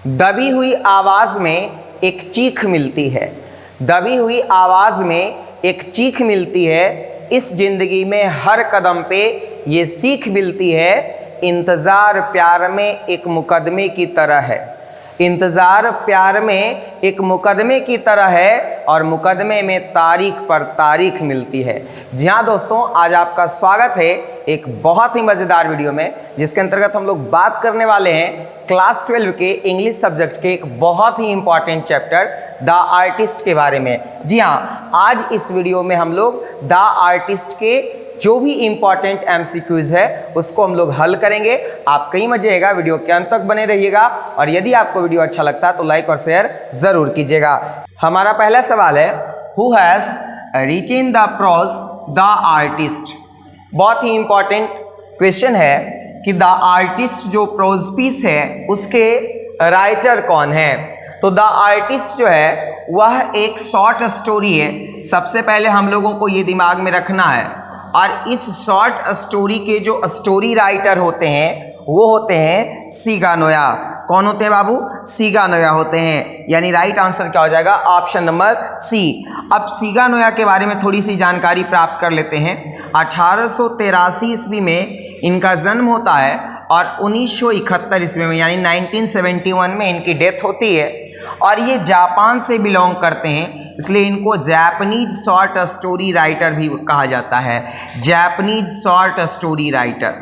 दबी हुई आवाज़ में एक चीख मिलती है। दबी हुई आवाज़ में एक चीख मिलती है। इस ज़िंदगी में हर कदम पे ये सीख मिलती है। इंतज़ार प्यार में एक मुकदमे की तरह है। इंतज़ार प्यार में एक मुकदमे की तरह है और मुकदमे में तारीख पर तारीख मिलती है। जी हाँ दोस्तों, आज आपका स्वागत है एक बहुत ही मज़ेदार वीडियो में, जिसके अंतर्गत हम लोग बात करने वाले हैं क्लास 12 के इंग्लिश सब्जेक्ट के एक बहुत ही इंपॉर्टेंट चैप्टर द आर्टिस्ट के बारे में। जी हाँ, आज इस वीडियो में हम लोग द आर्टिस्ट के जो भी इम्पॉर्टेंट MCQs है उसको हम लोग हल करेंगे। आप कई मजे आएगा, वीडियो के अंत तक बने रहिएगा और यदि आपको वीडियो अच्छा लगता है तो लाइक और शेयर ज़रूर कीजिएगा। हमारा पहला सवाल है, who has written the prose the artist. बहुत ही इम्पॉर्टेंट क्वेश्चन है कि द आर्टिस्ट जो प्रोज पीस है उसके राइटर कौन है। तो द आर्टिस्ट जो है वह एक शॉर्ट स्टोरी है। सबसे पहले हम लोगों को ये दिमाग में रखना है। और इस शॉर्ट स्टोरी के जो स्टोरी राइटर होते हैं वो होते हैं सीगा नोया। कौन होते हैं बाबू? सीगा नोया होते हैं। यानी राइट आंसर क्या हो जाएगा? Option number C. अब सीगा नोया के बारे में थोड़ी सी जानकारी प्राप्त कर लेते हैं। 1883 ईस्वी में इनका जन्म होता है और 1971 ईस्वी में यानी 1971 में इनकी डेथ होती है। और ये जापान से बिलोंग करते हैं, इसलिए इनको जापानीज शॉर्ट स्टोरी राइटर भी कहा जाता है। Japanese short story writer,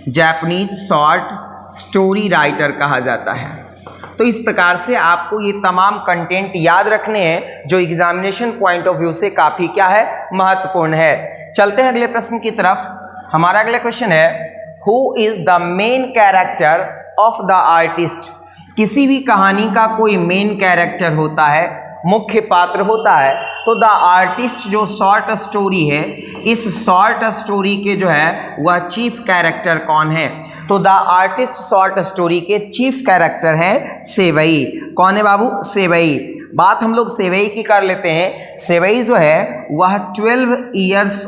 Japanese short story writer कहा जाता है। तो इस प्रकार से आपको ये तमाम कंटेंट याद रखने हैं जो एग्जामिनेशन पॉइंट ऑफ व्यू से काफ़ी क्या है, महत्वपूर्ण है। चलते हैं अगले प्रश्न की तरफ। हमारा अगला क्वेश्चन है, who is the main character of the artist. किसी भी कहानी का कोई मेन कैरेक्टर होता है, मुख्य पात्र होता है। तो द आर्टिस्ट जो शॉर्ट स्टोरी है, इस शॉर्ट स्टोरी के जो है वह चीफ कैरेक्टर कौन है? तो द आर्टिस्ट शॉर्ट स्टोरी के चीफ कैरेक्टर हैं सेवई। कौन है बाबू? सेवई। बात हम लोग सेवई की कर लेते हैं। सेवई जो है वह 12 ईयर्स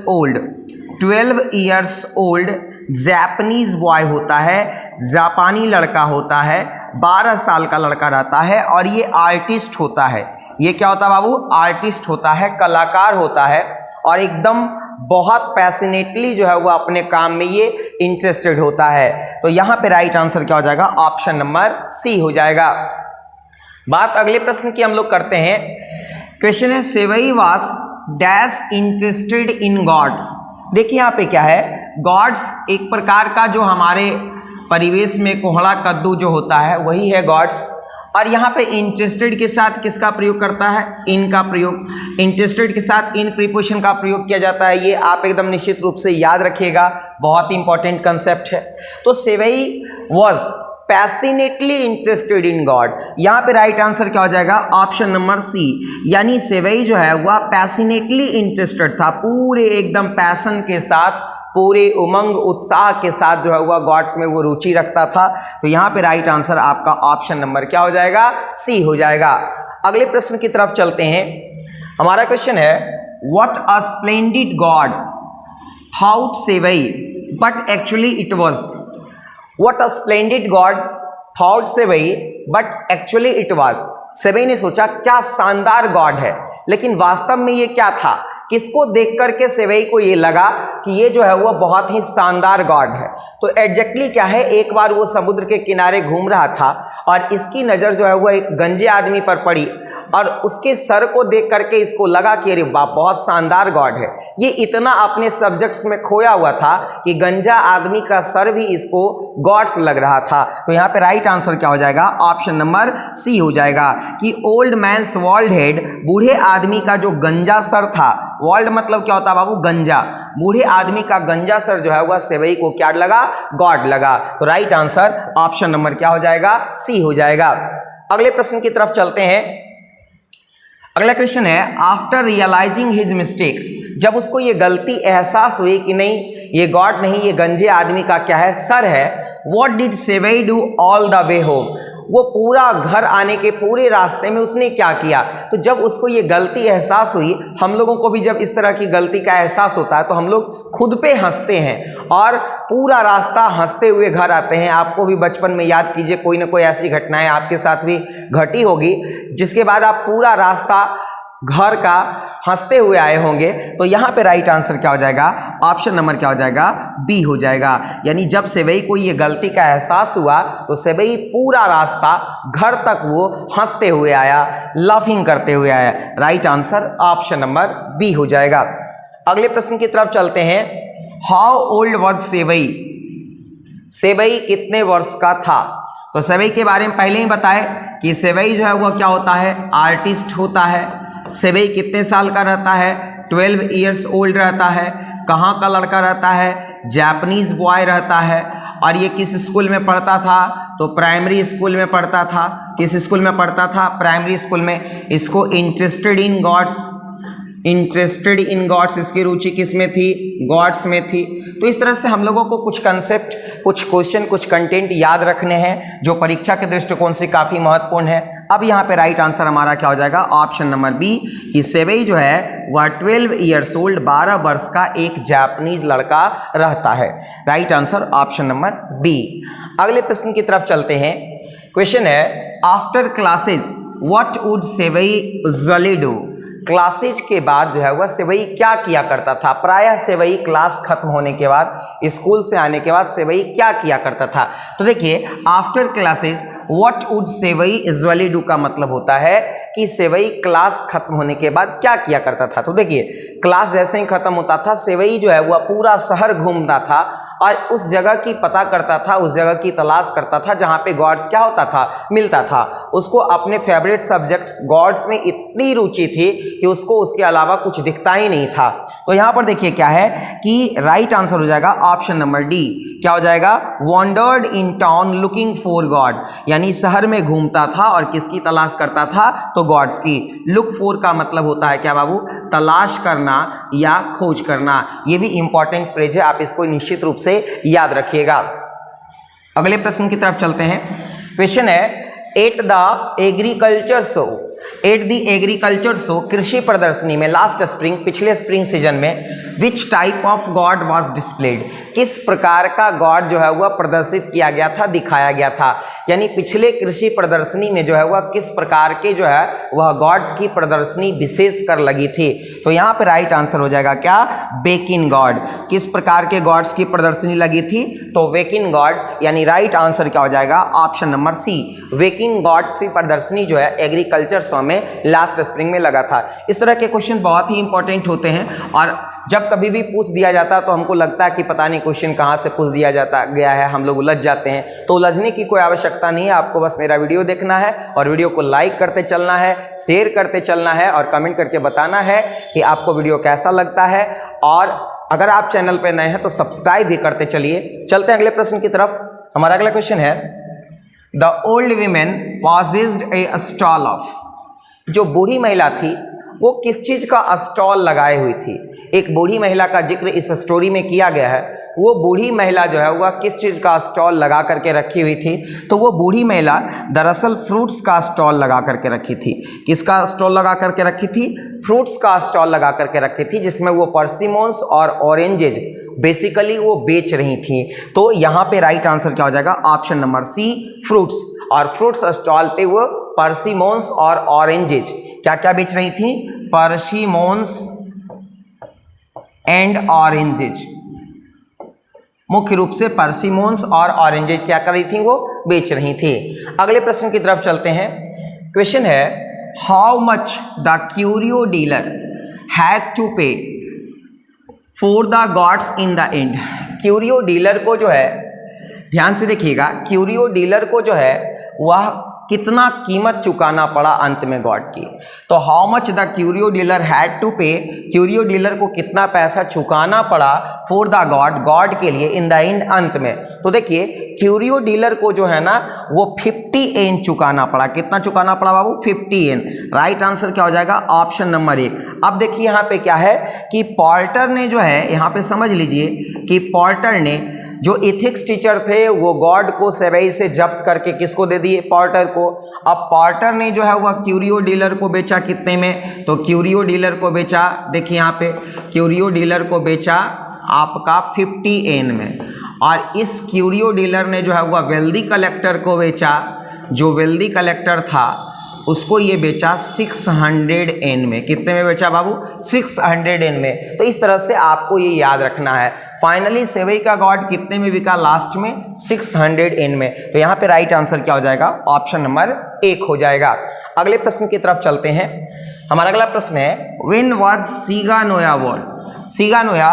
ओल्ड जापानीज बॉय होता है, जापानी लड़का होता है, 12 साल का लड़का रहता है और ये आर्टिस्ट होता है। ये क्या होता है बाबू? आर्टिस्ट होता है, कलाकार होता है और एकदम बहुत पैशनेटली जो है वो अपने काम में ये इंटरेस्टेड होता है। तो यहाँ पे राइट आंसर क्या हो जाएगा? ऑप्शन नंबर सी हो जाएगा। बात अगले प्रश्न की हम लोग करते हैं। क्वेश्चन है, Sei was dash interested in gods. देखिए यहाँ पे क्या है, गॉड्स एक प्रकार का जो हमारे परिवेश में कोहड़ा कद्दू जो होता है वही है गॉड्स। और यहाँ पे इंटरेस्टेड के साथ किसका प्रयोग करता है? इन का प्रयोग। इंटरेस्टेड के साथ इन प्रीपोजिशन का प्रयोग किया जाता है। ये आप एकदम निश्चित रूप से याद रखिएगा, बहुत ही इंपॉर्टेंट कंसेप्ट है। तो Seibei was passionately interested in gourd. यहाँ पे राइट आंसर क्या हो जाएगा? Option number C. यानी सेवई जो है वह पैसिनेटली इंटरेस्टेड था, पूरे एकदम पैसन के साथ, पूरे उमंग उत्साह के साथ जो है वह गॉड्स में वो रुचि रखता था। तो यहाँ पे राइट आंसर आपका ऑप्शन नंबर क्या हो जाएगा? सी हो जाएगा। अगले प्रश्न की तरफ चलते हैं। हमारा क्वेश्चन है, what a splendid God thought sevai but actually it was. What a splendid God thought sevai but actually it was। सेवई ने सोचा क्या शानदार गॉड है, लेकिन वास्तव में ये क्या था? किसको देख करके सेवई को ये लगा कि ये जो है वो बहुत ही शानदार गॉड है? तो एग्जैक्टली क्या है, एक बार वो समुद्र के किनारे घूम रहा था और इसकी नज़र जो है वो एक गंजे आदमी पर पड़ी और उसके सर को देख करके इसको लगा कि अरे बाप, बहुत शानदार गॉड है। ये इतना अपने सब्जेक्ट्स में खोया हुआ था कि गंजा आदमी का सर भी इसको गॉड्स लग रहा था। तो यहाँ पे राइट आंसर क्या हो जाएगा? ऑप्शन नंबर सी हो जाएगा कि ओल्ड मैन्स वॉल्ड हेड, बूढ़े आदमी का जो गंजा सर था। वॉल्ड मतलब क्या होता है बाबू? गंजा। बूढ़े आदमी का गंजा सर जो है वह सेवई को क्या लगा? गॉड लगा। तो राइट आंसर ऑप्शन नंबर क्या हो जाएगा? सी हो जाएगा। अगले प्रश्न की तरफ चलते हैं। अगला क्वेश्चन है, आफ्टर रियलाइजिंग हिज मिस्टेक, जब उसको ये गलती एहसास हुई कि नहीं ये गॉड नहीं, ये गंजे आदमी का क्या है? सर है। What did sevai do all the way home. वो पूरा घर आने के पूरे रास्ते में उसने क्या किया। तो जब उसको ये गलती एहसास हुई, हम लोगों को भी जब इस तरह की गलती का एहसास होता है तो हम लोग खुद पे हंसते हैं और पूरा रास्ता हंसते हुए घर आते हैं। आपको भी बचपन में याद कीजिए कोई ना कोई ऐसी घटनाएं आपके साथ भी घटी होगी जिसके बाद आप पूरा रास्ता घर का हंसते हुए आए होंगे। तो यहाँ पे राइट आंसर क्या हो जाएगा, ऑप्शन नंबर क्या हो जाएगा, बी हो जाएगा। यानी जब सेवई को ये गलती का एहसास हुआ तो सेवई पूरा रास्ता घर तक वो हंसते हुए आया, लाफिंग करते हुए आया। Right answer option number B हो जाएगा। अगले प्रश्न की तरफ चलते हैं। How old was Seibei, Seibei कितने वर्ष का था। तो सेवई के बारे में पहले ही बताए कि सेवई जो है वो क्या होता है, आर्टिस्ट होता है। सेवई कितने साल का रहता है, 12 इयर्स ओल्ड रहता है। कहाँ का लड़का रहता है, जापानीज बॉय रहता है। और ये किस स्कूल में पढ़ता था, तो प्राइमरी स्कूल में पढ़ता था। किस स्कूल में पढ़ता था, प्राइमरी स्कूल में। इसको इंटरेस्टेड इन गॉड्स, इसकी रुचि किस में थी, गॉड्स में थी। तो इस तरह से हम लोगों को कुछ कंसेप्ट, कुछ क्वेश्चन, कुछ कंटेंट याद रखने हैं जो परीक्षा के दृष्टिकोण से काफ़ी महत्वपूर्ण है। अब यहाँ पे राइट आंसर हमारा क्या हो जाएगा, ऑप्शन नंबर बी, कि सेवई जो है वह 12 इयर्स ओल्ड, 12 वर्ष का एक जापानीज लड़का रहता है। Right answer option number B. अगले प्रश्न की तरफ चलते हैं। क्वेश्चन है, after classes what would Seibei usually do. Classes के बाद जो है वह सेवई क्या किया करता था। प्रायः सेवई क्लास खत्म होने के बाद, स्कूल से आने के बाद सेवई क्या किया करता था। तो देखिए, after classes what would Seibei usually do का मतलब होता है कि सेवई क्लास खत्म होने के बाद क्या किया करता था। तो देखिए, क्लास जैसे ही खत्म होता था सेवई जो है वह पूरा शहर घूमता था और उस जगह की पता करता था, उस जगह की तलाश करता था जहाँ पे गॉड्स क्या होता था, मिलता था। उसको अपने फेवरेट सब्जेक्ट्स गॉड्स में इतनी रुचि थी कि उसको उसके अलावा कुछ दिखता ही नहीं था। तो यहाँ पर देखिए क्या है कि राइट आंसर हो जाएगा ऑप्शन नंबर डी। क्या हो जाएगा, wandered in town looking for God, यानी शहर में घूमता था और किसकी तलाश करता था, तो गॉड्स की। लुक फॉर का मतलब होता है क्या बाबू, तलाश करना या खोज करना। ये भी इंपॉर्टेंट फ्रेज है, आप इसको निश्चित रूप से याद रखिएगा। अगले प्रश्न की तरफ चलते हैं। क्वेश्चन है, एट द एग्रीकल्चर शो, कृषि प्रदर्शनी में लास्ट स्प्रिंग, पिछले स्प्रिंग सीजन में, विच type of God was displayed, किस प्रकार का गॉड जो है वह प्रदर्शित किया गया था, दिखाया गया था। यानी पिछले कृषि प्रदर्शनी में जो है वह किस प्रकार के जो है वह गॉड्स की प्रदर्शनी विशेष कर लगी थी। तो यहाँ पे राइट आंसर हो जाएगा क्या, वेकिन गॉड। किस प्रकार के गॉड्स की प्रदर्शनी लगी थी, तो वेकिन गॉड। यानी राइट आंसर क्या हो जाएगा, ऑप्शन नंबर सी, वेकिन गॉड्स की प्रदर्शनी जो है एग्रीकल्चर शो में लास्ट स्प्रिंग में लगा था। इस तरह के क्वेश्चन बहुत ही इंपॉर्टेंट होते हैं और जब कभी भी पूछ दिया जाता है तो हमको लगता है कि पता नहीं क्वेश्चन कहाँ से पूछ दिया जाता गया है, हम लोग उलझ जाते हैं। तो उलझने की कोई आवश्यकता नहीं है, आपको बस मेरा वीडियो देखना है और वीडियो को लाइक करते चलना है, शेयर करते चलना है और कमेंट करके बताना है कि आपको वीडियो कैसा लगता है। और अगर आप चैनल पर नए हैं तो सब्सक्राइब भी करते चलिए। चलते हैं अगले प्रश्न की तरफ। हमारा अगला क्वेश्चन है, the old women possessed a stall of, जो बूढ़ी महिला थी वो किस चीज़ का स्टॉल लगाए हुई थी। एक बूढ़ी महिला का जिक्र इस स्टोरी में किया गया है। वो बूढ़ी महिला जो है वह किस चीज़ का स्टॉल लगा करके रखी हुई थी, तो वो बूढ़ी महिला दरअसल फ्रूट्स का स्टॉल लगा करके रखी थी। किसका स्टॉल लगा करके रखी थी, फ्रूट्स का स्टॉल लगा करके रखी थी, जिसमें वो पर्सिमोन्स और ऑरेंजेज बेसिकली वो बेच रही थी। तो यहाँ पे राइट आंसर क्या हो जाएगा, ऑप्शन नंबर सी, फ्रूट्स। और फ्रूट्स स्टॉल पे वो पर्सिमोन्स और ऑरेंजेज क्या क्या बेच रही थी, पर्सिमोन्स एंड ऑरेंजेज। मुख्य रूप से पर्सिमोन्स और ऑरेंजेज क्या कर रही थी, वो बेच रही थी। अगले प्रश्न की तरफ चलते हैं। क्वेश्चन है, how much the curio dealer had to pay for the gods in the end. Curio dealer को जो है, ध्यान से देखिएगा, क्यूरियो डीलर को जो है वह कितना कीमत चुकाना पड़ा अंत में गॉड की। तो how much the curio dealer had to pay, curio dealer को कितना पैसा चुकाना पड़ा फॉर द गॉड, गॉड के लिए, इन द एंड, अंत में। तो देखिए, क्यूरियो डीलर को जो है ना वो 50 एन चुकाना पड़ा। कितना चुकाना पड़ा बाबू, 50 एन। राइट आंसर क्या हो जाएगा, ऑप्शन नंबर 1। अब देखिए यहाँ पे क्या है कि पोर्टर ने जो है, यहाँ पे समझ लीजिए कि पोर्टर ने जो एथिक्स टीचर थे वो गॉड को सेवई से जब्त करके किसको दे दिए, पॉर्टर को। अब पॉर्टर ने जो है वह क्यूरियो डीलर को बेचा कितने में, तो क्यूरियो डीलर को बेचा, देखिए यहाँ पे क्यूरियो डीलर को बेचा आपका 50 एन में, और इस क्यूरियो डीलर ने जो है वह वेल्दी कलेक्टर को बेचा, जो वेल्दी कलेक्टर था उसको ये बेचा 600 एन में। कितने में बेचा बाबू, 600 एन में। तो इस तरह से आपको ये याद रखना है। फाइनली सेवई का गॉड कितने में बिका, लास्ट में 600 एन में। तो यहाँ पे राइट आंसर क्या हो जाएगा, ऑप्शन नंबर 1 हो जाएगा। अगले प्रश्न की तरफ चलते हैं। हमारा अगला प्रश्न है व्हेन वाज सीगा नोया बोर्न, सीगा नोया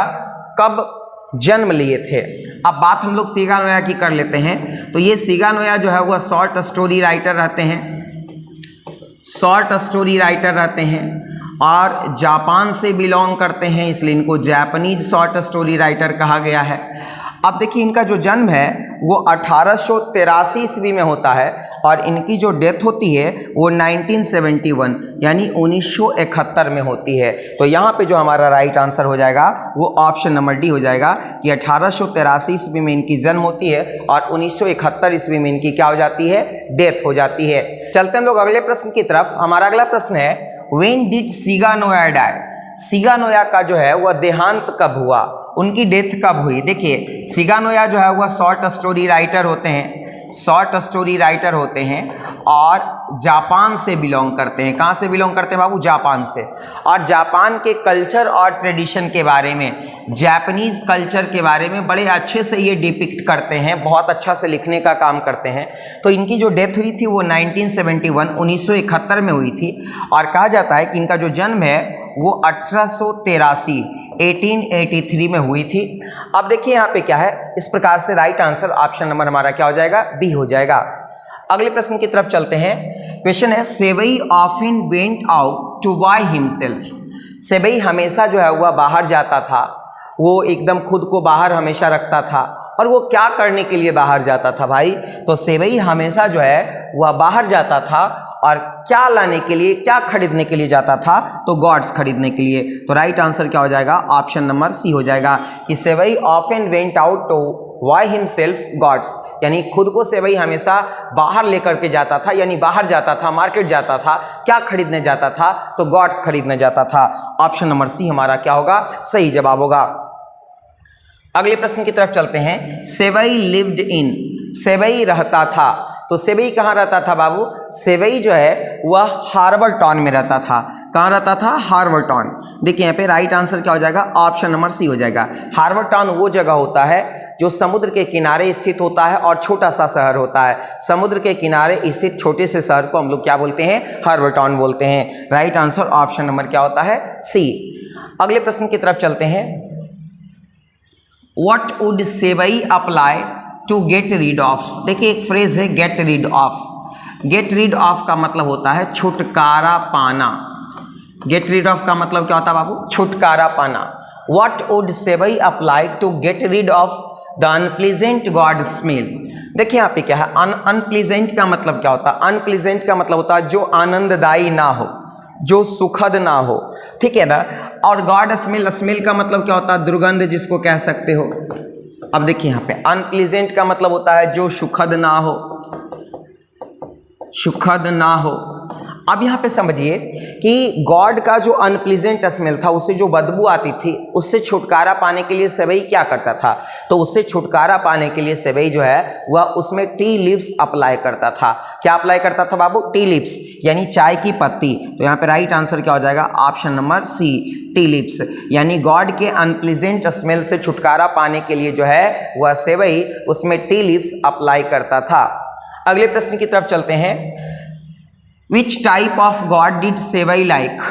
कब जन्म लिए थे। अब बात हम लोग सीगा नोया की कर लेते हैं। तो ये सीगा नोया जो है वह शॉर्ट स्टोरी राइटर रहते हैं, शॉर्ट स्टोरी राइटर रहते हैं और जापान से बिलोंग करते हैं, इसलिए इनको जापानीज शॉर्ट स्टोरी राइटर कहा गया है। अब देखिए इनका जो जन्म है वो 1883 ईस्वी में होता है और इनकी जो डेथ होती है वो 1971 यानी 1971 में होती है। तो यहाँ पे जो हमारा राइट आंसर हो जाएगा वो ऑप्शन नंबर डी हो जाएगा कि 1883 ईस्वी में इनकी जन्म होती है और 1971 ईस्वी में इनकी क्या हो जाती है, डेथ हो जाती है। चलते हम लोग अगले प्रश्न की तरफ। हमारा अगला प्रश्न है व्हेन डिड सीगा नोया डाई, सीगा नोया का जो है वह देहांत कब हुआ, उनकी डेथ कब हुई। देखिए सीगा नोया जो है वह शॉर्ट स्टोरी राइटर होते हैं, शॉर्ट स्टोरी राइटर होते हैं और जापान से बिलोंग करते हैं। कहाँ से बिलोंग करते हैं बाबू, जापान से। और जापान के कल्चर और ट्रेडिशन के बारे में, जापानीज कल्चर के बारे में बड़े अच्छे से ये डिपिक्ट करते हैं, बहुत अच्छा से लिखने का काम करते हैं। तो इनकी जो डेथ हुई थी वो 1971 1971 में हुई थी और कहा जाता है कि इनका जो जन्म है वो 1883 में हुई थी। अब देखिए यहाँ पे क्या है, इस प्रकार से राइट आंसर ऑप्शन नंबर हमारा क्या हो जाएगा, बी हो जाएगा। अगले प्रश्न की तरफ चलते हैं। क्वेश्चन है Sei often went out to buy himself, Sei हमेशा जो है वह बाहर जाता था, वो एकदम खुद को बाहर हमेशा रखता था। और वो क्या करने के लिए बाहर जाता था भाई, तो सेवई हमेशा जो है वह बाहर जाता था और क्या लाने के लिए, क्या खरीदने के लिए जाता था, तो गॉड्स खरीदने के लिए। तो राइट आंसर क्या हो जाएगा, ऑप्शन नंबर सी हो जाएगा कि Sei often went out to why himself gods, यानी खुद को सेवई हमेशा बाहर लेकर के जाता था, यानी बाहर जाता था, मार्केट जाता था, क्या खरीदने जाता था, तो गॉड्स खरीदने जाता था। ऑप्शन नंबर सी हमारा क्या होगा, सही जवाब होगा। अगले प्रश्न की तरफ चलते हैं। सेवई लिव्ड इन, सेवई रहता था, तो सेवई कहाँ रहता था बाबू, सेवई जो है वह हार्बर टाउन में रहता था। कहाँ रहता था, हार्बर टाउन। देखिए यहाँ पे राइट आंसर क्या हो जाएगा, ऑप्शन नंबर सी हो जाएगा। हार्बर टाउन वो जगह होता है जो समुद्र के किनारे स्थित होता है और छोटा सा शहर होता है। समुद्र के किनारे स्थित छोटे से शहर को हम लोग क्या बोलते हैं, हार्बर टाउन बोलते हैं। राइट आंसर ऑप्शन नंबर क्या होता है, सी। अगले प्रश्न की तरफ चलते हैं। What would Seibei apply to get rid of, देखिए एक फ्रेज है get rid of. Get rid of का मतलब होता है छुटकारा पाना। गेट रीड ऑफ का मतलब क्या होता है बाबू, छुटकारा पाना। What would Seibei apply to get rid of the unpleasant gourd smell. देखिए यहाँ पे क्या है, अनप्लीजेंट का मतलब क्या होता है, अनप्लीजेंट का मतलब होता है जो आनंददायी ना हो, जो सुखद ना हो, ठीक है ना। और गॉड स्मेल, स्मेल का मतलब क्या होता है, दुर्गंध जिसको कह सकते हो। अब देखिए यहाँ पे अनप्लीजेंट का मतलब होता है जो सुखद ना हो, सुखद ना हो। अब यहाँ पे समझिए कि गॉड का जो अनप्लीजेंट स्मेल था, उससे जो बदबू आती थी, उससे छुटकारा पाने के लिए सेवई क्या करता था, तो उससे छुटकारा पाने के लिए सेवई जो है वह उसमें टी लीव्स अप्लाई करता था। क्या अप्लाई करता था बाबू, टी लीव्स, यानी चाय की पत्ती। तो यहाँ पे राइट आंसर क्या हो जाएगा, option number C, tea leaves. यानी गॉड के अनप्लीजेंट स्मेल से छुटकारा पाने के लिए जो है वह सेवई उसमें टी लीव्स अप्लाई करता था। अगले प्रश्न की तरफ चलते हैं। Which type of god did Sei like,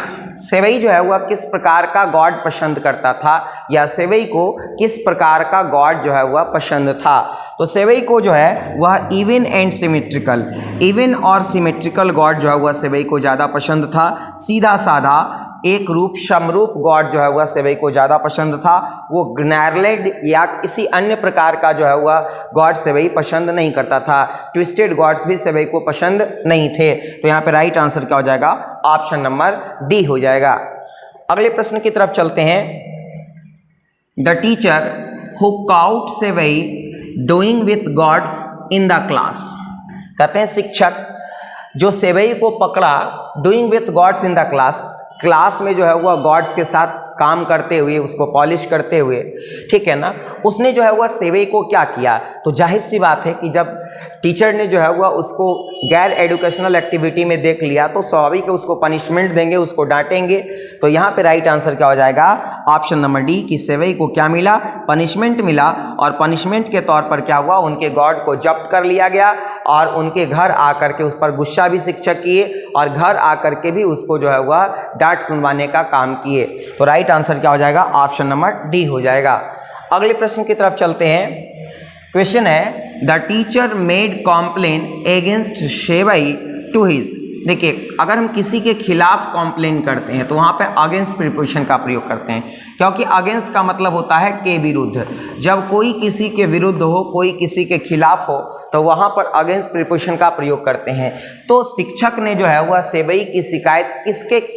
Sei जो है वह किस प्रकार का गॉड पसंद करता था, या सेवई को किस प्रकार का गॉड जो है वह पसंद था। तो सेवई को जो है वह इवन एंड सिमेट्रिकल, इवन और सिमेट्रिकल गॉड जो है वह सेवई को ज़्यादा पसंद था। सीधा साधा एक रूप समरूप गॉड जो है वह सेवई को ज़्यादा पसंद था। वो ग्नैरलेड या किसी अन्य प्रकार का जो है वह गॉड सेवई पसंद नहीं करता था। ट्विस्टेड गॉड्स भी सेवई को पसंद नहीं थे। तो यहाँ पे राइट आंसर क्या हो जाएगा, ऑप्शन नंबर डी हो जाएगा। अगले प्रश्न की तरफ चलते हैं। The teacher who cout sevai doing with God's in the class. कहते हैं शिक्षक जो सेवई को पकड़ा doing with God's in the class, class में जो है वह गॉड्स के साथ काम करते हुए, उसको पॉलिश करते हुए, ठीक है ना, उसने जो है वह सेवई को क्या किया। तो जाहिर सी बात है कि जब टीचर ने जो है वह उसको गैर एजुकेशनल एक्टिविटी में देख लिया तो स्वाभाविक है उसको पनिशमेंट देंगे, उसको डांटेंगे। तो यहाँ पे राइट आंसर क्या हो जाएगा, ऑप्शन नंबर डी कि सेवई को क्या मिला, पनिशमेंट मिला। और पनिशमेंट के तौर पर क्या हुआ, उनके गॉड को जब्त कर लिया गया और उनके घर आकर के उस पर गुस्सा भी शिक्षक किए और घर आकर के भी उसको जो है वह डांट सुनवाने का काम किए। तो राइट आंसर क्या हो जाएगा, ऑप्शन नंबर डी हो जाएगा। अगले प्रश्न की तरफ चलते हैं। क्वेश्चन है the teacher made complain against Seibei to his. देखिए अगर हम किसी के खिलाफ कॉम्प्लेन करते हैं तो वहाँ पे अगेंस्ट प्रीपोजिशन का प्रयोग करते हैं, क्योंकि अगेंस्ट का मतलब होता है के विरुद्ध। जब कोई किसी के विरुद्ध हो, कोई किसी के खिलाफ हो, तो वहाँ पर अगेंस्ट प्रीपोजिशन का प्रयोग करते हैं। तो शिक्षक ने जो है वह सेवई की शिकायत किसके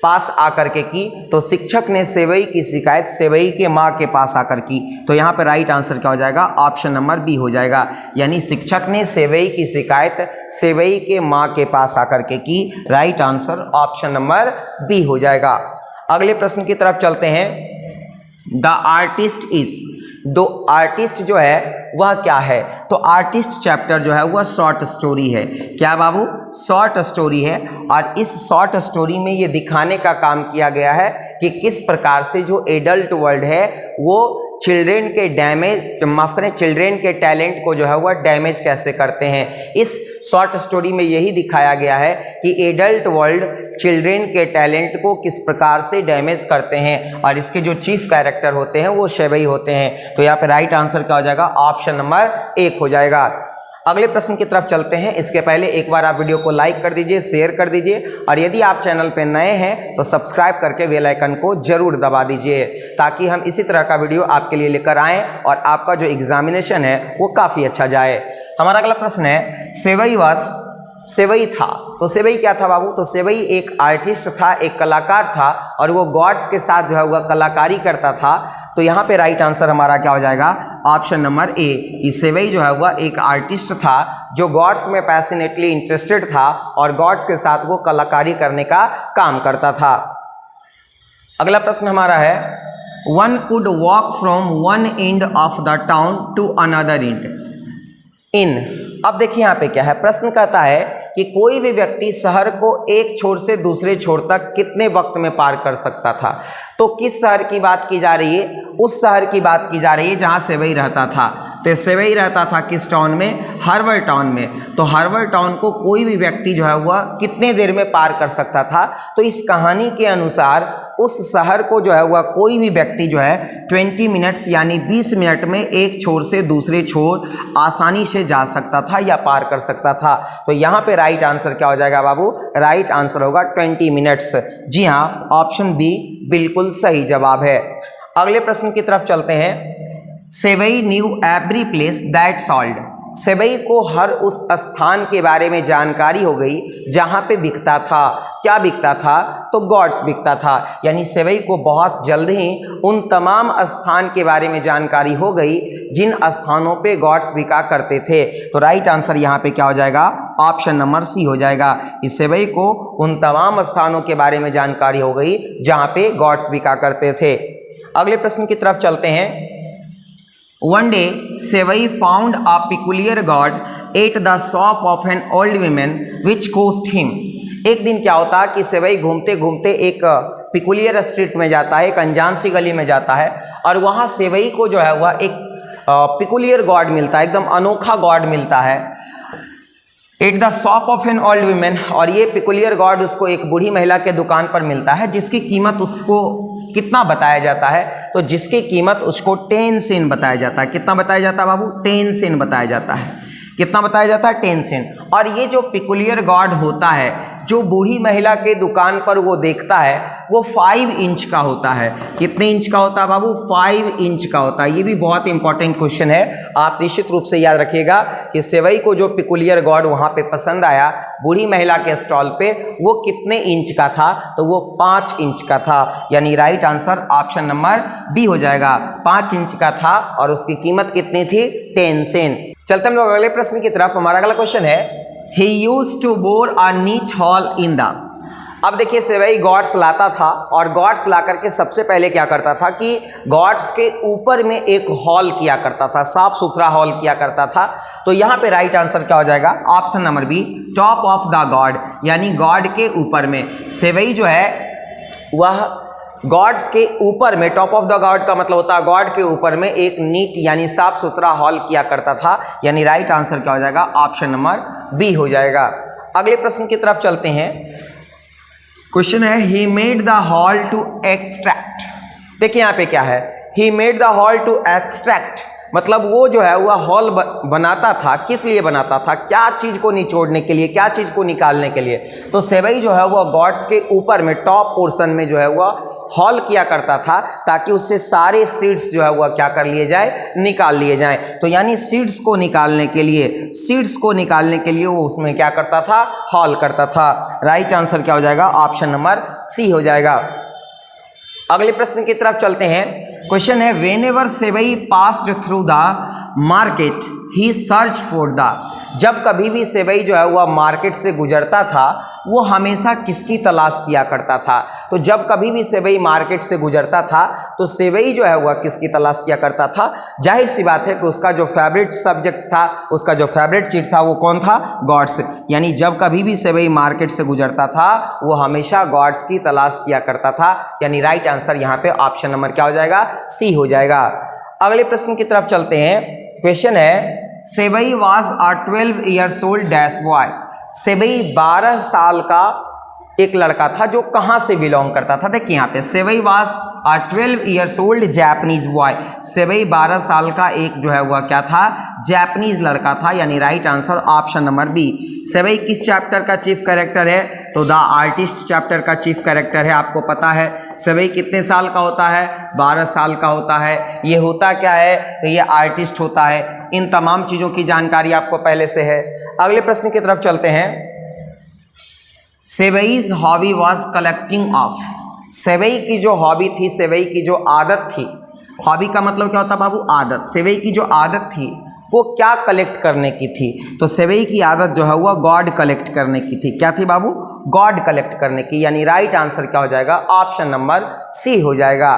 पास आकर के की, तो शिक्षक ने सेवई की शिकायत सेवई के माँ के पास आकर की। तो यहाँ पे राइट आंसर क्या हो जाएगा, ऑप्शन नंबर बी हो जाएगा। यानी शिक्षक ने सेवई की शिकायत सेवई के माँ के पास आकर के की। Right answer option number B हो जाएगा। अगले प्रश्न की तरफ चलते हैं। द आर्टिस्ट इज, दो आर्टिस्ट जो है वह क्या है, तो आर्टिस्ट चैप्टर जो है वह शॉर्ट स्टोरी है। क्या बाबू, शॉर्ट स्टोरी है। और इस शॉर्ट स्टोरी में ये दिखाने का काम किया गया है कि किस प्रकार से जो एडल्ट वर्ल्ड है वो चिल्ड्रेन के चिल्ड्रेन के टैलेंट को जो है वह डैमेज कैसे करते हैं। इस शॉर्ट स्टोरी में यही दिखाया गया है कि एडल्ट वर्ल्ड चिल्ड्रेन के टैलेंट को किस प्रकार से डैमेज करते हैं और इसके जो चीफ कैरेक्टर होते हैं वो सेवई होते हैं। तो यहाँ पे राइट आंसर क्या हो जाएगा, ऑप्शन नंबर 1 हो जाएगा। अगले प्रश्न की तरफ चलते हैं। इसके पहले एक बार आप वीडियो को लाइक कर दीजिए, शेयर कर दीजिए और यदि आप चैनल पर नए हैं तो सब्सक्राइब करके बेल आइकन को जरूर दबा दीजिए ताकि हम इसी तरह का वीडियो आपके लिए लेकर आएँ और आपका जो एग्जामिनेशन है वो काफ़ी अच्छा जाए। हमारा अगला प्रश्न है सेवई था, तो सेवई क्या था बाबू, तो सेवई एक आर्टिस्ट था, एक कलाकार था और वो गॉड्स के साथ जो है वह कलाकारी करता था। तो यहाँ पे राइट आंसर हमारा क्या हो जाएगा, ऑप्शन नंबर ए कि सेवई जो है वह एक आर्टिस्ट था जो गॉड्स में पैशनेटली इंटरेस्टेड था और गॉड्स के साथ वो कलाकारी करने का काम करता था। अगला प्रश्न हमारा है one could walk from one end of the town to another end. अब देखिए यहाँ पे क्या है, प्रश्न कहता है कि कोई भी व्यक्ति शहर को एक छोर से दूसरे छोर तक कितने वक्त में पार कर सकता था। तो किस शहर की बात की जा रही है, उस शहर की बात की जा रही है जहाँ सेवई रहता था। तो सेवई रहता था किस टाउन में, हर्वल टाउन में। तो हर्वल टाउन को कोई भी व्यक्ति जो है वह कितने देर में पार कर सकता था। तो इस कहानी के अनुसार उस शहर को जो है वह कोई भी व्यक्ति जो है 20 मिनट्स यानी 20 मिनट में एक छोर से दूसरे छोर आसानी से जा सकता था या पार कर सकता था। तो यहाँ पे राइट आंसर क्या हो जाएगा बाबू, राइट आंसर होगा 20 मिनट्स। जी हाँ, ऑप्शन बी बिल्कुल सही जवाब है। अगले प्रश्न की तरफ चलते हैं। Sei knew every place that sold. Sei को हर उस स्थान के बारे में जानकारी हो गई जहाँ पे बिकता था। क्या बिकता था, तो गॉड्स बिकता था। यानी सेवई को बहुत जल्द ही उन तमाम स्थान के बारे में जानकारी हो गई जिन स्थानों पे गॉड्स बिका करते थे। तो राइट आंसर यहाँ पे क्या हो जाएगा, ऑप्शन नंबर सी हो जाएगा। इस सेवई को उन तमाम स्थानों के बारे में जानकारी हो गई जहाँ पे गॉड्स बिका करते थे। अगले प्रश्न की तरफ चलते हैं। One day, Sevai found a peculiar god at the shop of an old woman, which caused him. एक दिन क्या होता कि सेवई घूमते घूमते एक पिकुलियर स्ट्रीट में जाता है, एक अनजान सी गली में जाता है और वहाँ सेवई को जो है वह एक पिकुलियर गॉड मिलता है, एकदम अनोखा गॉड मिलता है at the shop of N old women. और ये पिकुलियर गॉड उसको एक बूढ़ी महिला के दुकान पर मिलता है जिसकी कीमत उसको कितना बताया जाता है, तो जिसकी कीमत उसको 10 सेन बताया जाता है। कितना बताया जाता है बाबू, 10 सेन बताया जाता है। कितना बताया जाता है, 10 सेन। और ये जो पिकुलियर गॉड होता है जो बूढ़ी महिला के दुकान पर वो देखता है वो 5 इंच का होता है। कितने इंच का होता है बाबू? 5 इंच का होता है। ये भी बहुत इंपॉर्टेंट क्वेश्चन है, आप निश्चित रूप से याद रखिएगा कि सेवई को जो पिकुलियर गॉड वहाँ पे पसंद आया बूढ़ी महिला के स्टॉल पे, वो कितने इंच का था? तो वो 5 इंच का था। यानी right answer option number B हो जाएगा, 5 इंच का था और उसकी कीमत कितनी थी? 10 सेंट। चलते हम लोग अगले प्रश्न की तरफ। हमारा अगला क्वेश्चन है He used to bore a niche hole in the। अब देखिए सेवई गॉड्स लाता था और गॉड्स ला करके सबसे पहले क्या करता था कि गॉड्स के ऊपर में एक हॉल किया करता था, साफ सुथरा हॉल किया करता था। तो यहाँ पे राइट आंसर क्या हो जाएगा? Option number B, top of the gourd, यानी गॉड के ऊपर में। सेवई जो है वह गॉड्स के ऊपर में, टॉप ऑफ द गॉड का मतलब होता है गॉड के ऊपर में एक नीट यानी साफ सुथरा हॉल किया करता था। यानी राइट आंसर क्या हो जाएगा? ऑप्शन नंबर बी हो जाएगा। अगले प्रश्न की तरफ चलते हैं। क्वेश्चन है he made the hole to extract. देखिए यहाँ पे क्या है, he made the hole to extract, मतलब वो जो है वह हॉल बनाता था, किस लिए बनाता था? क्या चीज़ को निचोड़ने के लिए, क्या चीज़ को निकालने के लिए? तो सेवई जो है वह गॉड्स के ऊपर में टॉप पोर्शन में जो है वह हॉल किया करता था ताकि उससे सारे सीड्स जो है वह क्या कर लिए जाए? निकाल लिए जाएं। तो यानी सीड्स को निकालने के लिए वो उसमें क्या करता था? हॉल करता था। राइट आंसर क्या हो जाएगा? ऑप्शन नंबर सी हो जाएगा। अगले प्रश्न की तरफ चलते हैं। क्वेश्चन है when ever sevai passed through the market he search for the. जब कभी भी सेवई जो है वह मार्केट से गुजरता था वो हमेशा किसकी तलाश किया करता था? तो जब कभी भी सेवई मार्केट से गुजरता था तो सेवई जो है वह किसकी तलाश किया करता था? जाहिर सी बात है कि उसका जो फेवरेट सब्जेक्ट था, उसका जो फेवरेट चीज था वो कौन था? गॉड्स। यानी जब कभी भी सेवई मार्केट से गुजरता था वो हमेशा गॉड्स की तलाश किया करता था। यानी राइट आंसर यहाँ पे ऑप्शन नंबर क्या हो जाएगा? सी हो जाएगा। अगले प्रश्न की तरफ चलते हैं। क्वेश्चन है Sei was a 12 years old dash boy. Sei 12 साल का एक लड़का था जो कहाँ से बिलोंग करता था? देखिए यहाँ पे Sei was a 12 years old Japanese boy. Sei 12 साल का एक जो है वह क्या था? जैपनीज लड़का था। यानी right answer option number B. Sei किस चैप्टर का चीफ कैरेक्टर है? तो द आर्टिस्ट चैप्टर का चीफ कैरेक्टर है। आपको पता है सेवई कितने साल का होता है? 12 साल का होता है। ये होता क्या है? तो ये आर्टिस्ट होता है। इन तमाम चीज़ों की जानकारी आपको पहले से है। अगले प्रश्न की तरफ चलते हैं। सेवईज हॉबी वॉज कलेक्टिंग ऑफ। सेवई की जो हॉबी थी, सेवई की जो आदत थी, हॉबी का मतलब क्या होता है बाबू? आदत। सेवई की जो आदत थी वो क्या कलेक्ट करने की थी? तो सेवई की आदत जो है वह गॉड कलेक्ट करने की थी। क्या थी बाबू? गॉड कलेक्ट करने की। यानी राइट आंसर क्या हो जाएगा? ऑप्शन नंबर सी हो जाएगा।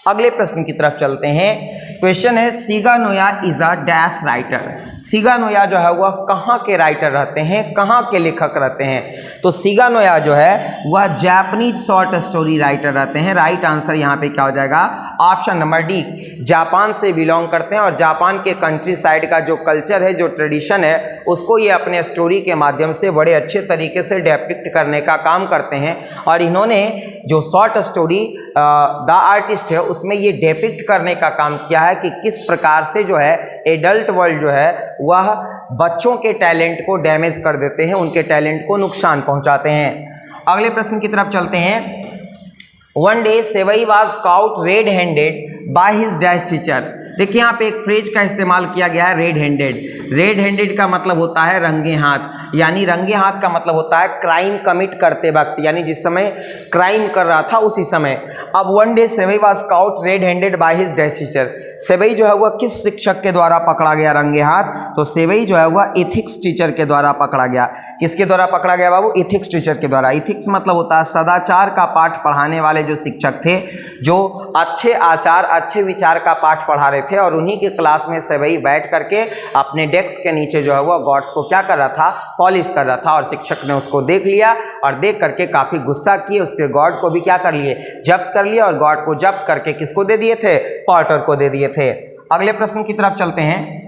अगले प्रश्न की तरफ चलते हैं। क्वेश्चन है सीगा Noah is a dash writer. सीगा नोया जो है वह कहाँ के राइटर रहते हैं, कहाँ के लेखक रहते हैं? तो सीगा नोया जो है वह जापानीज शॉर्ट स्टोरी राइटर रहते हैं। राइट आंसर यहाँ पे क्या हो जाएगा? Option number D. जापान से बिलोंग करते हैं और जापान के कंट्री साइड का जो कल्चर है, जो ट्रेडिशन है, उसको ये अपने स्टोरी के माध्यम से बड़े अच्छे तरीके से डेपिक्ट करने का काम करते हैं। और इन्होंने जो शॉर्ट स्टोरी द आर्टिस्ट है उसमें ये डेपिक्ट करने का काम किया है कि किस प्रकार से जो है एडल्ट वर्ल्ड जो है वह बच्चों के टैलेंट को डैमेज कर देते हैं, उनके टैलेंट को नुकसान पहुंचाते हैं। अगले प्रश्न की तरफ चलते हैं। One day Sei was caught red handed by his dash teacher. देखिए यहाँ पे एक फ्रेज का इस्तेमाल किया गया है, रेड हैंडेड। रेड हैंडेड का मतलब होता है रंगे हाथ। यानी रंगे हाथ का मतलब होता है क्राइम कमिट करते वक्त, यानी जिस समय क्राइम कर रहा था उसी समय। अब one day Sei was caught red handed by his dash teacher. Sei जो है वह किस शिक्षक के द्वारा पकड़ा गया रंगे हाथ? तो सेवई जो है वह इथिक्स टीचर के द्वारा पकड़ा गया। किसके द्वारा पकड़ा गया बाबू? इथिक्स टीचर के द्वारा। इथिक्स मतलब होता है सदाचार का पाठ पढ़ाने वाले जो शिक्षक थे, जो अच्छे आचार अच्छे विचार का पाठ पढ़ा रहे थे, और उन्हीं के क्लास में सेवई बैठ करके अपने डेस्क के नीचे जो है वह गॉड्स को क्या कर रहा था? पॉलिश कर रहा था। और शिक्षक ने उसको देख लिया और देख करके काफ़ी गुस्सा किए, उसके गॉड को भी क्या कर लिए? जब्त कर लिया। और गॉड को जब्त करके किसको दे दिए थे? पॉटर को दे दिए थे। अगले प्रश्न की तरफ चलते हैं।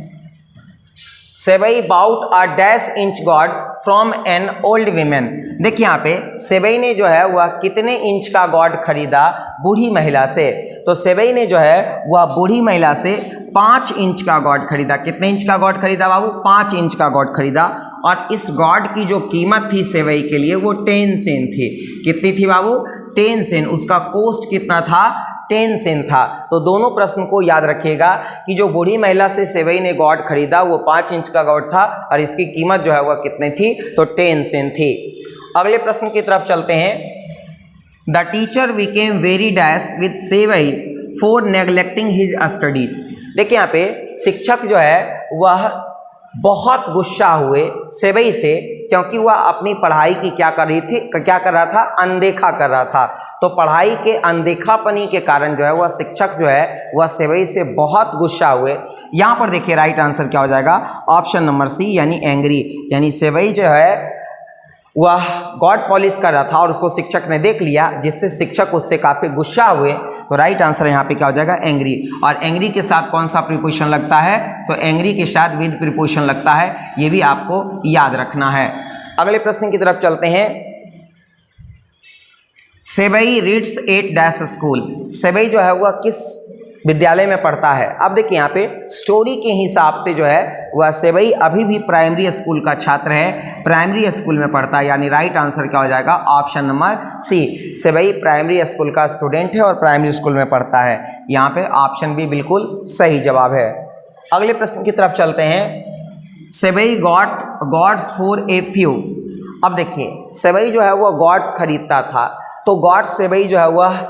Sei bought a dash inch god from an old women. देखिए यहाँ पे सेवई ने जो है वह कितने इंच का गॉड खरीदा? बूढ़ी महिला से। तो सेवई ने जो है वह बूढ़ी महिला से 5 इंच का गॉड खरीदा। कितने इंच का गॉड खरीदा बाबू? 5 इंच का गॉड खरीदा। और इस गॉड की जो कीमत थी सेवई के लिए वो 10 सेन थी। कितनी थी बाबू? 10 सेन। उसका कॉस्ट कितना था? 10 सेन था। तो दोनों प्रश्न को याद रखिएगा कि जो बूढ़ी महिला से सेवई ने गॉड खरीदा वो 5 इंच का गॉड था और इसकी कीमत जो है वह कितनी थी? तो 10 सेन थी। अगले प्रश्न की तरफ चलते हैं। The teacher became very dash with sevai for neglecting his studies. देखिए यहाँ पे शिक्षक जो है वह बहुत गुस्सा हुए सेवई से, क्योंकि वह अपनी पढ़ाई की क्या कर रहा था? अनदेखा कर रहा था। तो पढ़ाई के अनदेखापनी के कारण जो है वह शिक्षक जो है वह सेवई से बहुत गुस्सा हुए। यहाँ पर देखिए राइट आंसर क्या हो जाएगा? ऑप्शन नंबर सी यानी एंग्री। यानी सेवई जो है वह गॉड पॉलिश कर रहा था और उसको शिक्षक ने देख लिया, जिससे शिक्षक उससे काफ़ी गुस्सा हुए। तो राइट आंसर यहाँ पे क्या हो जाएगा? एंग्री। और एंग्री के साथ कौन सा प्रीपोजिशन लगता है? तो एंग्री के साथ विद प्रीपोजिशन लगता है, ये भी आपको याद रखना है। अगले प्रश्न की तरफ चलते हैं। सेवई रीड्स एट डैश स्कूल। सेवई जो है वह किस विद्यालय में पढ़ता है? अब देखिए यहाँ पे स्टोरी के हिसाब से जो है वह सेवई अभी भी प्राइमरी स्कूल का छात्र है, प्राइमरी स्कूल में पढ़ता है। यानी राइट आंसर क्या हो जाएगा? Option number C. Sei primary school का स्टूडेंट है और प्राइमरी स्कूल में पढ़ता है। यहाँ पे ऑप्शन बी बिल्कुल सही जवाब है। अगले प्रश्न की तरफ चलते हैं। Sei got gods for a few. अब देखिए सेवई जो है वह गॉड्स खरीदता था, तो गॉड्स सेवई जो है वह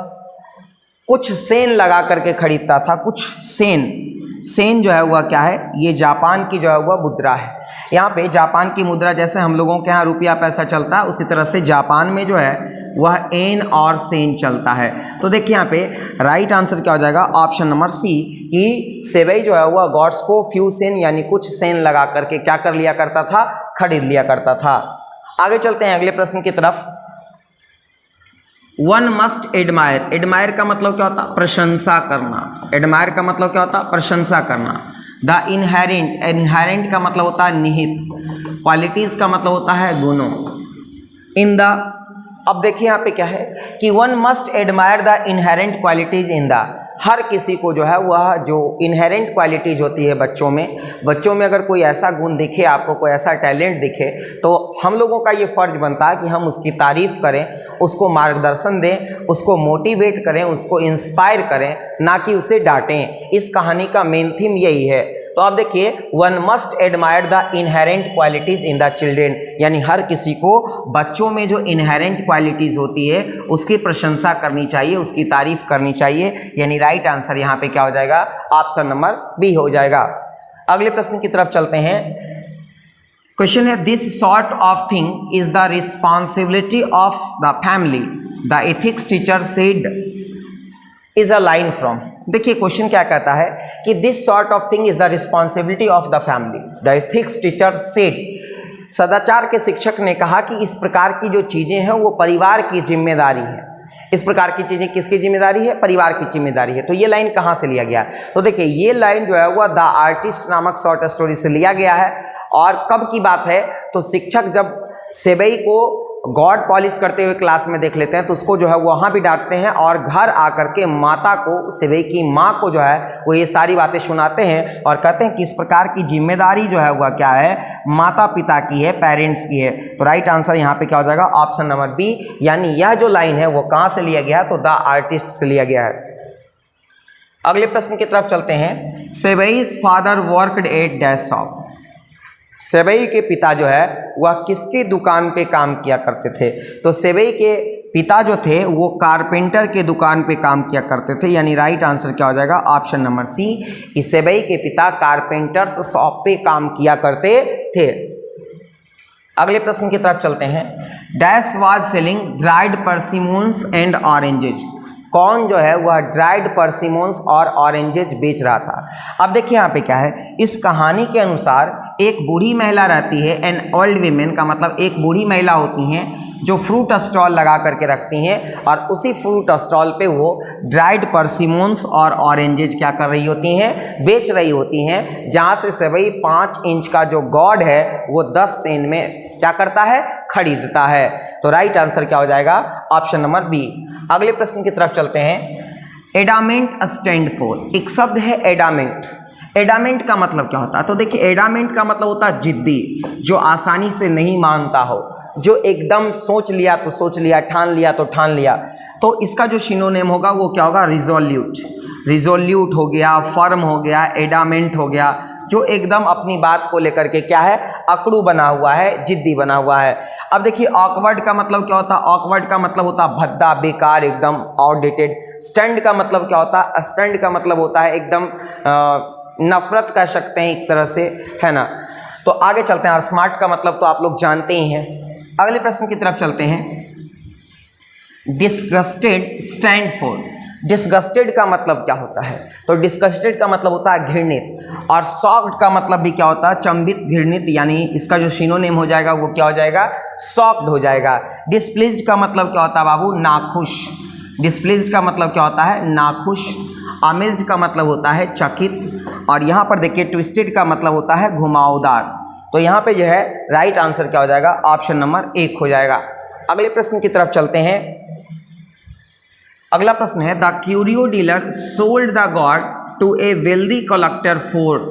कुछ सेन लगा करके खरीदता था। कुछ सेन जो है वह क्या है? ये जापान की जो है वह मुद्रा है। यहाँ पे जापान की मुद्रा जैसे हम लोगों के यहाँ रुपया पैसा चलता है, उसी तरह से जापान में जो है वह एन और सेन चलता है। तो देखिए यहाँ पे राइट आंसर क्या हो जाएगा? ऑप्शन नंबर सी कि सेवई जो है वह गॉड्स को फ्यू सेन यानी कुछ सेन लगा करके क्या कर लिया करता था? खरीद लिया करता था। आगे चलते हैं अगले प्रश्न की तरफ। One must admire. एडमायर का मतलब क्या होता? प्रशंसा करना। एडमायर का मतलब क्या होता? प्रशंसा करना। द इनहेरेंट, इनहेरेंट का मतलब होता है निहित। क्वालिटीज का मतलब होता है गुणों। इन द, अब देखिए यहाँ पे क्या है कि one must admire the inherent qualities in the. हर किसी को जो है वह जो इनहेरेंट क्वालिटीज होती है बच्चों में अगर कोई ऐसा गुण दिखे, आपको कोई ऐसा टैलेंट दिखे, तो हम लोगों का ये फ़र्ज बनता है कि हम उसकी तारीफ़ करें, उसको मार्गदर्शन दें, उसको मोटिवेट करें, उसको इंस्पायर करें, ना कि उसे डांटें। इस कहानी का मेन थीम यही है। तो आप देखिए one must admire the inherent qualities in the children, यानी हर किसी को बच्चों में जो इनहेरेंट क्वालिटीज़ होती है उसकी प्रशंसा करनी चाहिए, उसकी तारीफ करनी चाहिए। यानी राइट आंसर यहाँ पे क्या हो जाएगा? ऑप्शन नंबर बी हो जाएगा। अगले प्रश्न की तरफ चलते हैं। क्वेश्चन है this sort of thing is the responsibility of the family, the ethics teacher said is a line from. देखिए क्वेश्चन क्या कहता है कि this sort of thing is the responsibility of the family, the ethics teacher said. सदाचार के शिक्षक ने कहा कि इस प्रकार की जो चीज़ें हैं वो परिवार की जिम्मेदारी है। इस प्रकार की चीज़ें किसकी जिम्मेदारी है? परिवार की जिम्मेदारी है। तो ये लाइन कहाँ से लिया गया? तो देखिए ये लाइन जो है वह द आर्टिस्ट नामक शॉर्ट स्टोरी से लिया गया है। और कब की बात है? तो शिक्षक जब सेवई को गॉड पॉलिश करते हुए क्लास में देख लेते हैं तो उसको जो है वहाँ भी डांटते हैं, और घर आकर के माता को, सेवई की माँ को जो है वो ये सारी बातें सुनाते हैं और कहते हैं कि इस प्रकार की जिम्मेदारी जो है वह क्या है? माता पिता की है, पेरेंट्स की है। तो राइट आंसर यहाँ पे क्या हो जाएगा? Option number B. यानी यह जो लाइन है वो कहाँ से लिया गया? तो द आर्टिस्ट से लिया गया है। अगले प्रश्न की तरफ चलते हैं। Sei's father worked at dash shop. Sei के पिता जो है वह किसकी दुकान पे काम किया करते थे? तो सेवई के पिता जो थे वो कारपेंटर के दुकान पे काम किया करते थे। यानी राइट आंसर क्या हो जाएगा? ऑप्शन नंबर सी कि सेवई के पिता कारपेंटर्स शॉप पे काम किया करते थे। अगले प्रश्न की तरफ चलते हैं। Dash was selling dried persimmons and oranges. कौन जो है वह ड्राइड परसिमोन्स और ऑरेंजेज बेच रहा था? अब देखिए यहाँ पे क्या है, इस कहानी के अनुसार एक बूढ़ी महिला रहती है, एन ओल्ड वीमेन का मतलब एक बूढ़ी महिला होती हैं जो फ्रूट स्टॉल लगा करके रखती हैं, और उसी फ्रूट स्टॉल पे वो ड्राइड परसिमोन्स और ऑरेंजेज क्या कर रही होती हैं? बेच रही होती हैं। जहाँ से सेवई 5 इंच का जो गॉड है वो 10 सेन में क्या करता है? खरीदता है। तो राइट आंसर क्या हो जाएगा? Option number B. अगले प्रश्न की तरफ चलते हैं। Adamant stand for. एक शब्द है एडामेंट। एडामेंट का मतलब क्या होता है? तो देखिए एडामेंट का मतलब होता है जिद्दी, जो आसानी से नहीं मानता हो, जो एकदम सोच लिया तो सोच लिया, ठान लिया तो ठान लिया। तो इसका जो सिनोनिम होगा वो क्या होगा? रिजोल्यूट। रिजोल्यूट हो गया, फर्म हो गया, एडामेंट हो गया, जो एकदम अपनी बात को लेकर के क्या है? अकड़ू बना हुआ है, जिद्दी बना हुआ है। अब देखिए ऑकवर्ड का मतलब क्या होता है? ऑकवर्ड का मतलब होता है भद्दा, बेकार, एकदम आउटडेटेड। स्टंड का मतलब क्या होता है? स्टंड का मतलब होता है एकदम नफरत कर सकते हैं एक तरह से, है ना। तो आगे चलते हैं। और स्मार्ट का मतलब तो आप लोग जानते ही हैं। अगले प्रश्न की तरफ चलते हैं। Disgusted stand for. डिस्गस्टेड का मतलब क्या होता है? तो डिस्गस्टेड का मतलब होता है घृणित। और शॉक्ड का मतलब भी क्या होता है? चंभित, घृणित, यानी इसका जो सिनोनिम हो जाएगा वो क्या हो जाएगा? शॉक्ड हो जाएगा। डिस्प्लीज्ड का मतलब क्या होता है बाबू? नाखुश। डिस्प्लीज्ड का मतलब क्या होता है? नाखुश। अमेज्ड का मतलब होता है चकित। और यहाँ पर देखिए ट्विस्टेड का मतलब होता है घुमावदार। तो यहाँ पे जो है राइट आंसर क्या हो जाएगा? ऑप्शन नंबर 1 हो जाएगा। अगले प्रश्न की तरफ चलते हैं। अगला प्रश्न है the curio dealer sold the god to a wealthy collector for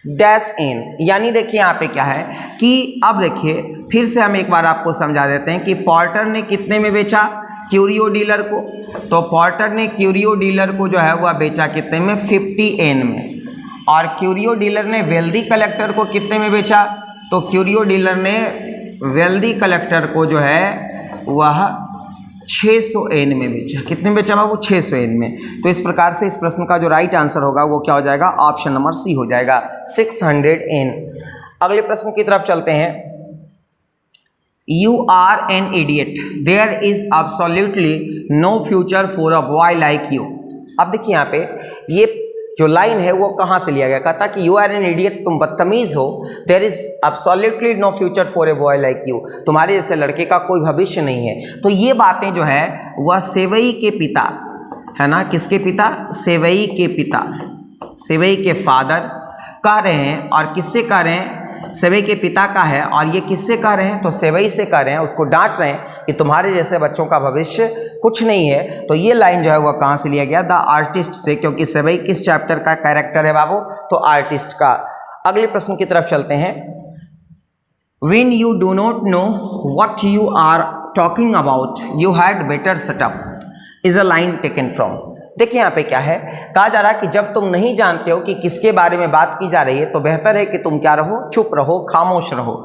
dash in. यानी देखिए यहाँ पे क्या है कि अब देखिए फिर से हम एक बार आपको समझा देते हैं कि पॉर्टर ने कितने में बेचा? क्यूरियो डीलर को। तो पॉर्टर ने क्यूरियो डीलर को जो है वह बेचा कितने में? 50 एन में। और क्यूरियो डीलर ने वेल्दी कलेक्टर को कितने में बेचा? तो क्यूरियो डीलर ने वेल्दी कलेक्टर को जो है वह 600 एन में बेचा। कितने में बेचा बाबू? 600 एन में। तो इस प्रकार से इस प्रश्न का जो राइट आंसर होगा वो क्या हो जाएगा? ऑप्शन नंबर सी हो जाएगा, 600 एन। अगले प्रश्न की तरफ चलते हैं। You are an idiot, there is absolutely no future for a boy like you. अब देखिए यहाँ पे ये जो लाइन है वो कहाँ से लिया गया? कहता कि यू आर एन इडियट, तुम बदतमीज हो। There is absolutely no future for a boy like you, तुम्हारे जैसे लड़के का कोई भविष्य नहीं है। तो ये बातें जो है वह सेवई के पिता, है ना, किसके पिता? सेवई के पिता, सेवई के फादर कह रहे हैं। और किससे कह रहे हैं? सेवई के पिता का है। और ये किससे कह रहे हैं? तो सेवई से कह रहे हैं, उसको डांट रहे हैं कि तुम्हारे जैसे बच्चों का भविष्य कुछ नहीं है। तो ये लाइन जो है वह कहाँ से लिया गया? द आर्टिस्ट से, क्योंकि सेवई किस चैप्टर का कैरेक्टर है बाबू? तो आर्टिस्ट का। अगले प्रश्न की तरफ चलते हैं। When you do not know what you are talking about, you had better shut up is a line taken from। देखिए यहाँ पे क्या है, कहा जा रहा है कि जब तुम नहीं जानते हो कि किसके बारे में बात की जा रही है तो बेहतर है कि तुम क्या रहो? चुप रहो, खामोश रहो।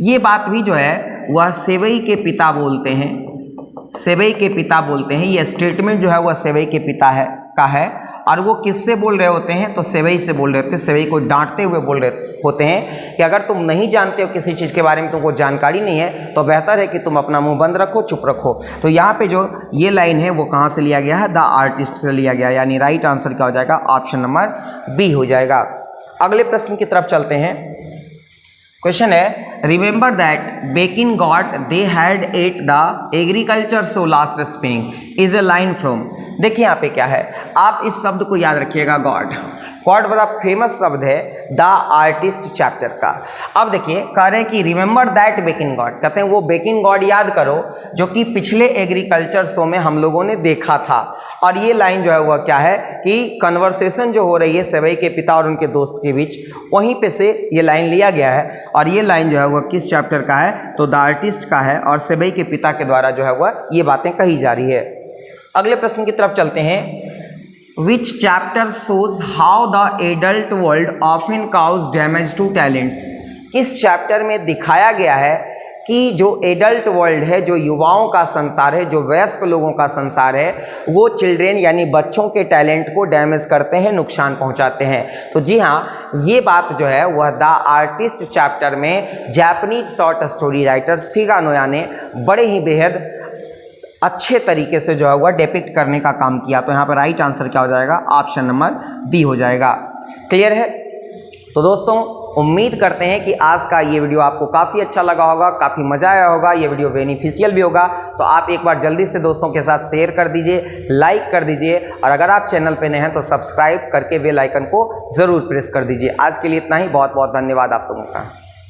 ये बात भी जो है वह सेवई के पिता बोलते हैं, सेवई के पिता बोलते हैं। ये स्टेटमेंट जो है वह सेवई के पिता है का है। और वो किससे बोल रहे होते हैं? तो सेवई से बोल रहे होते हैं। सेवई को डांटते हुए बोल रहे होते हैं कि अगर तुम नहीं जानते हो किसी चीज़ के बारे में, तुमको जानकारी नहीं है, तो बेहतर है कि तुम अपना मुंह बंद रखो, चुप रखो। तो यहाँ पे जो ये लाइन है वो कहाँ से लिया गया है? द आर्टिस्ट से लिया गया। यानी राइट आंसर क्या हो जाएगा? ऑप्शन नंबर बी हो जाएगा। अगले प्रश्न की तरफ चलते हैं। क्वेश्चन है remember that baking God they had at the agriculture so last spring is a line from. देखिए यहाँ पे क्या है, आप इस शब्द को याद रखिएगा। गॉड, गॉड बड़ा फेमस शब्द है द आर्टिस्ट चैप्टर का। अब देखिए कह रहे हैं कि रिमेंबर दैट बेकिंग गॉड, कहते हैं वो बेकिंग गॉड याद करो जो कि पिछले एग्रीकल्चर शो में हम लोगों ने देखा था। और ये लाइन जो है वह क्या है कि कन्वर्सेशन जो हो रही है सेवई के पिता और उनके दोस्त के बीच, वहीं पे से ये लाइन लिया गया है। और ये लाइन जो है वह किस चैप्टर का है? तो द आर्टिस्ट का है। और सेवई के पिता के द्वारा जो है वह ये बातें कही जा रही है। अगले प्रश्न की तरफ चलते हैं। Which chapter shows how the adult world often cause damage to talents? किस चैप्टर में दिखाया गया है कि जो एडल्ट वर्ल्ड है, जो युवाओं का संसार है, जो वयस्क लोगों का संसार है, वो चिल्ड्रेन यानी बच्चों के टैलेंट को डैमेज करते हैं, नुकसान पहुंचाते हैं। तो जी हाँ, ये बात जो है वह द आर्टिस्ट चैप्टर में Japanese short story writer Shiga Noah ने बड़े ही बेहद अच्छे तरीके से जो है वह डिपिक्ट करने का काम किया। तो यहाँ पर राइट आंसर क्या हो जाएगा? ऑप्शन नंबर बी हो जाएगा। क्लियर है? तो दोस्तों उम्मीद करते हैं कि आज का ये वीडियो आपको काफ़ी अच्छा लगा होगा, काफ़ी मज़ा आया होगा, ये वीडियो बेनिफिशियल भी होगा। तो आप एक बार जल्दी से दोस्तों के साथ शेयर कर दीजिए, लाइक कर दीजिए, और अगर आप चैनल पे नए हैं तो सब्सक्राइब करके बेल आइकन को ज़रूर प्रेस कर दीजिए। आज के लिए इतना ही। बहुत बहुत धन्यवाद आप लोगों का।